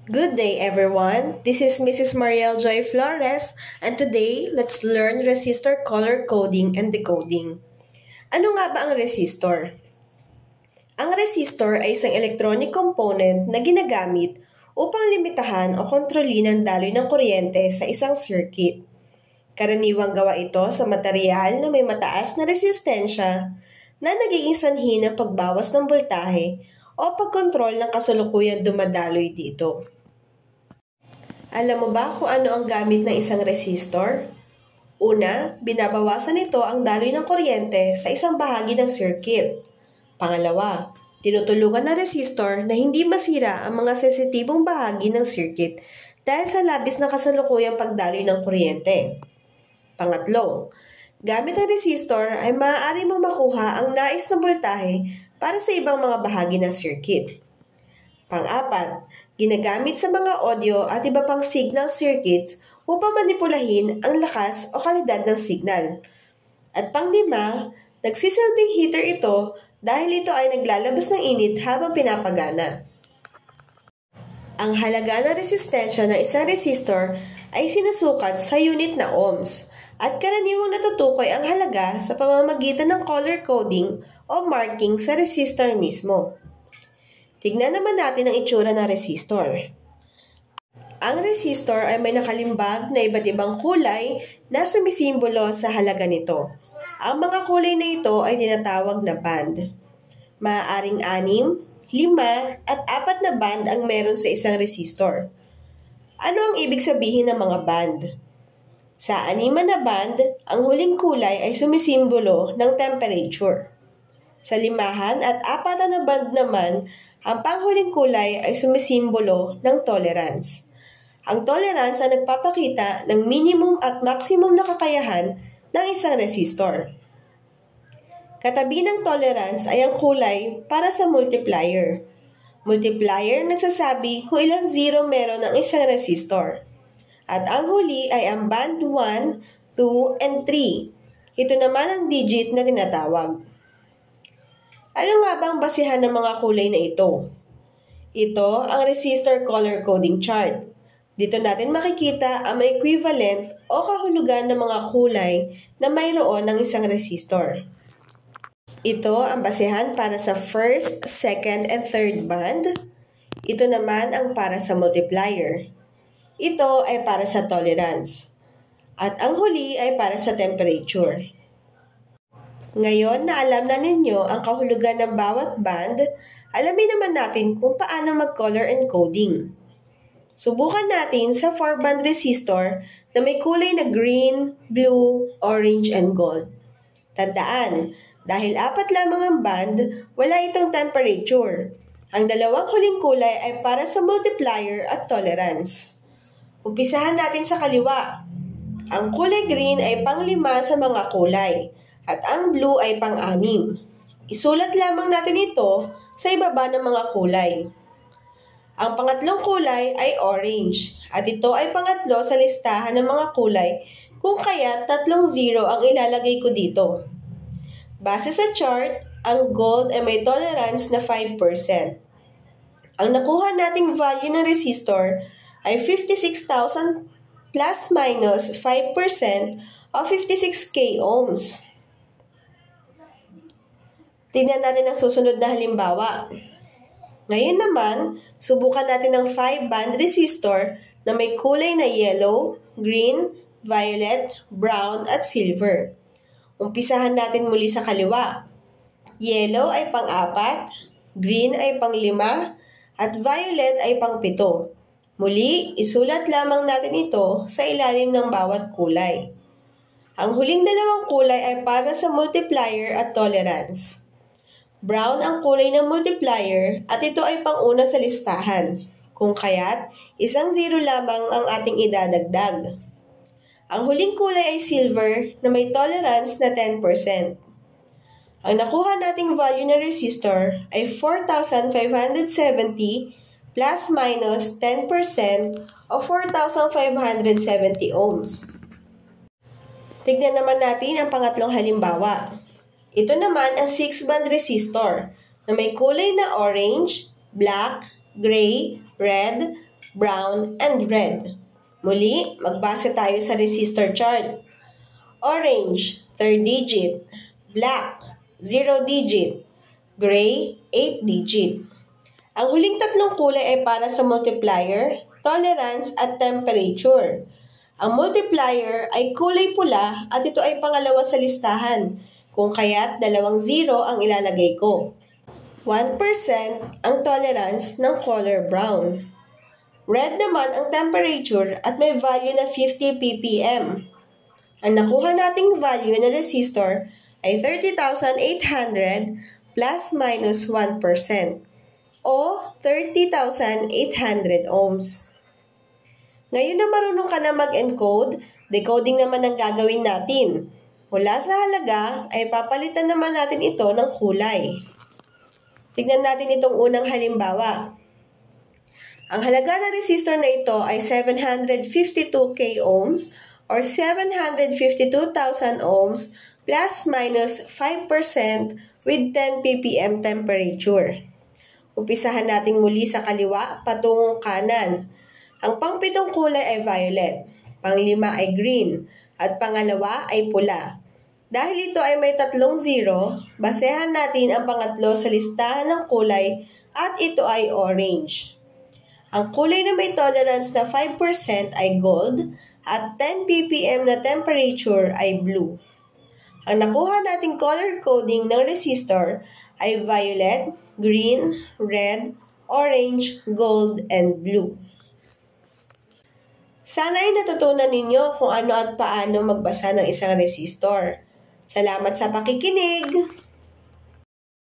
Good day everyone, this is Mrs. Mariel Joy Flores and today let's learn resistor color coding and decoding. Ano nga ba ang resistor? Ang resistor ay isang electronic component na ginagamit upang limitahan o kontrolin ang daloy ng kuryente sa isang circuit. Karaniwang gawa ito sa material na may mataas na resistensya na nagiging sanhi ng pagbawas ng voltahe o pagkontrol ng kasalukuyang dumadaloy dito. Alam mo ba kung ano ang gamit ng isang resistor? Una, binabawasan nito ang daloy ng kuryente sa isang bahagi ng circuit. Pangalawa, tinutulungan ng resistor na hindi masira ang mga sensitibong bahagi ng circuit dahil sa labis na kasalukuyang pagdaloy ng kuryente. Pangatlo, gamit ang resistor ay maaari mong makuha ang nais na voltahe para sa ibang mga bahagi ng circuit. Pang-apat, ginagamit sa mga audio at iba pang signal circuits upang manipulahin ang lakas o kalidad ng signal. At pang-lima, nagsisilbing heater ito dahil ito ay naglalabas ng init habang pinapagana. Ang halaga ng resistensya ng isang resistor ay sinusukat sa unit na ohms at karaniwang natutukoy ang halaga sa pamamagitan ng color coding o marking sa resistor mismo. Tignan naman natin ang itsura ng resistor. Ang resistor ay may nakalimbag na iba't ibang kulay na sumisimbolo sa halaga nito. Ang mga kulay na ito ay tinatawag na band. Maaaring 6, 5 at 4 na band ang meron sa isang resistor. Ano ang ibig sabihin ng mga band? Sa 6 na band, ang huling kulay ay sumisimbolo ng temperature. Sa 5 at 4 na band naman, ang panghuling kulay ay sumisimbolo ng tolerance. Ang tolerance ay nagpapakita ng minimum at maximum na kakayahan ng isang resistor. Katabi ng tolerance ay ang kulay para sa multiplier. Multiplier nagsasabi kung ilang zero meron ang isang resistor. At ang huli ay ang band 1, 2, and 3. Ito naman ang digit na tinatawag. Ano nga bang basihan ng mga kulay na ito? Ito ang resistor color coding chart. Dito natin makikita ang may equivalent o kahulugan ng mga kulay na mayroon ng isang resistor. Ito ang basihan para sa first, second, and third band. Ito naman ang para sa multiplier. Ito ay para sa tolerance. At ang huli ay para sa temperature. Ngayon na alam na ninyo ang kahulugan ng bawat band, alamin naman natin kung paano mag-color encoding. Subukan natin sa 4-band resistor na may kulay na green, blue, orange, and gold. Tandaan, dahil 4 lamang ang band, wala itong temperature. Ang dalawang huling kulay ay para sa multiplier at tolerance. Umpisahan natin sa kaliwa. Ang kulay green ay pang-5 sa mga kulay. At ang blue ay pang-6. Isulat lamang natin ito sa ibaba ng mga kulay. Ang pangatlong kulay ay orange at ito ay pangatlo sa listahan ng mga kulay kung kaya 3 zero ang ilalagay ko dito. Base sa chart, ang gold ay may tolerance na 5%. Ang nakuha nating value ng resistor ay 56,000 plus minus 5% o 56k ohms. Tingnan natin ang susunod na halimbawa. Ngayon naman, subukan natin ang 5-band resistor na may kulay na yellow, green, violet, brown, at silver. Umpisahan natin muli sa kaliwa. Yellow ay pang-4, green ay pang-5, at violet ay pang-7. Muli, isulat lamang natin ito sa ilalim ng bawat kulay. Ang huling dalawang kulay ay para sa multiplier at tolerance. Brown ang kulay ng multiplier at ito ay pang-una sa listahan. Kung kaya't, 1 zero lamang ang ating idadagdag. Ang huling kulay ay silver na may tolerance na 10%. Ang nakuha nating value ng resistor ay 4,570 plus minus 10% o 4,570 ohms. Tignan naman natin ang pangatlong halimbawa. Ito naman ang 6-band resistor na may kulay na orange, black, gray, red, brown, and red. Muli, magbase tayo sa resistor chart. Orange, 3rd digit. Black, 0 digit. Gray, 8 digit. Ang huling tatlong kulay ay para sa multiplier, tolerance, at temperature. Ang multiplier ay kulay pula at ito ay pangalawa sa listahan, kung kaya't 2 0 ang ilalagay ko. 1% ang tolerance ng color brown. Red naman ang temperature at may value na 50 ppm. Ang nakuha nating value na resistor ay 30,800 plus minus 1% o 30,800 ohms. Ngayon na marunong ka na mag-encode, decoding naman ang gagawin natin. Mula sa halaga ay papalitan naman natin ito ng kulay. Tignan natin itong unang halimbawa. Ang halaga ng resistor na ito ay 752k ohms or 752,000 ohms plus minus 5% with 10 ppm temperature. Umpisahan natin muli sa kaliwa patungong kanan. Ang pangpitong kulay ay violet, panglima ay green, at pangalawa ay pula. Dahil ito ay may 3 0, basehan natin ang pangatlo sa listahan ng kulay at ito ay orange. Ang kulay na may tolerance na 5% ay gold at 10 ppm na temperature ay blue. Ang nakuha nating color coding ng resistor ay violet, green, red, orange, gold, and blue. Sana ay natutunan ninyo kung ano at paano magbasa ng isang resistor. Salamat sa pakikinig!